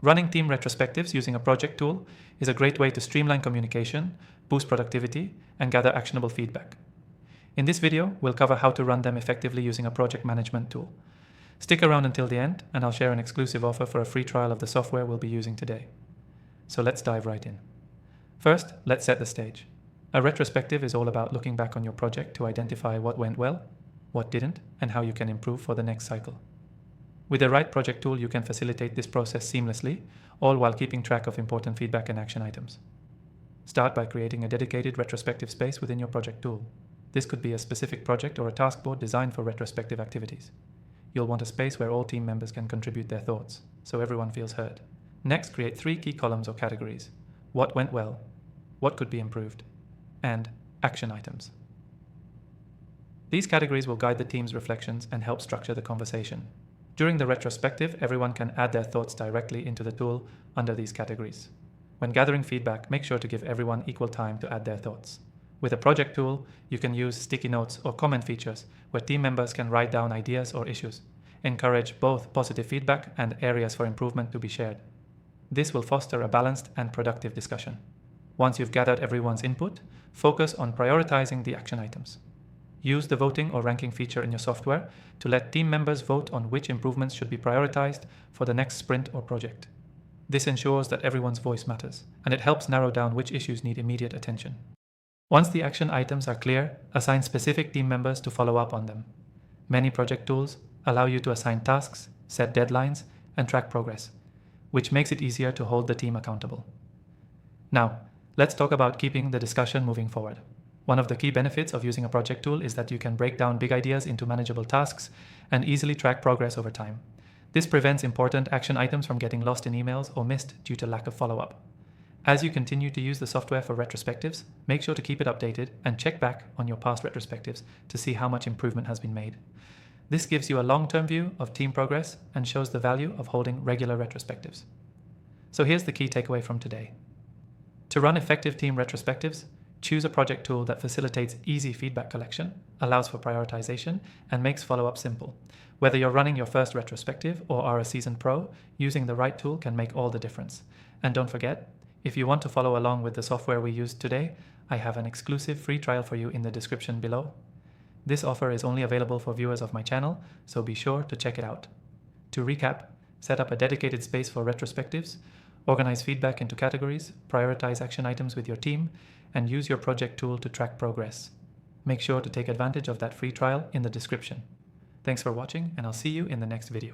Running team retrospectives using a project tool is a great way to streamline communication, boost productivity, and gather actionable feedback. In this video, we'll cover how to run them effectively using a project management tool. Stick around until the end, and I'll share an exclusive offer for a free trial of the software we'll be using today. So let's dive right in. First, let's set the stage. A retrospective is all about looking back on your project to identify what went well, what didn't, and how you can improve for the next cycle. With the right project tool, you can facilitate this process seamlessly, all while keeping track of important feedback and action items. Start by creating a dedicated retrospective space within your project tool. This could be a specific project or a task board designed for retrospective activities. You'll want a space where all team members can contribute their thoughts, so everyone feels heard. Next, create 3 key columns or categories: what went well, what could be improved, and action items. These categories will guide the team's reflections and help structure the conversation. During the retrospective, everyone can add their thoughts directly into the tool under these categories. When gathering feedback, make sure to give everyone equal time to add their thoughts. With a project tool, you can use sticky notes or comment features where team members can write down ideas or issues. Encourage both positive feedback and areas for improvement to be shared. This will foster a balanced and productive discussion. Once you've gathered everyone's input, focus on prioritizing the action items. Use the voting or ranking feature in your software to let team members vote on which improvements should be prioritized for the next sprint or project. This ensures that everyone's voice matters, and it helps narrow down which issues need immediate attention. Once the action items are clear, assign specific team members to follow up on them. Many project tools allow you to assign tasks, set deadlines, and track progress, which makes it easier to hold the team accountable. Now, let's talk about keeping the discussion moving forward. One of the key benefits of using a project tool is that you can break down big ideas into manageable tasks and easily track progress over time. This prevents important action items from getting lost in emails or missed due to lack of follow-up. As you continue to use the software for retrospectives, make sure to keep it updated and check back on your past retrospectives to see how much improvement has been made. This gives you a long-term view of team progress and shows the value of holding regular retrospectives. So here's the key takeaway from today. To run effective team retrospectives, choose a project tool that facilitates easy feedback collection, allows for prioritization, and makes follow-up simple. Whether you're running your first retrospective or are a seasoned pro, using the right tool can make all the difference. And don't forget, if you want to follow along with the software we used today, I have an exclusive free trial for you in the description below. This offer is only available for viewers of my channel, so be sure to check it out. To recap, set up a dedicated space for retrospectives, organize feedback into categories, prioritize action items with your team, and use your project tool to track progress. Make sure to take advantage of that free trial in the description. Thanks for watching, and I'll see you in the next video.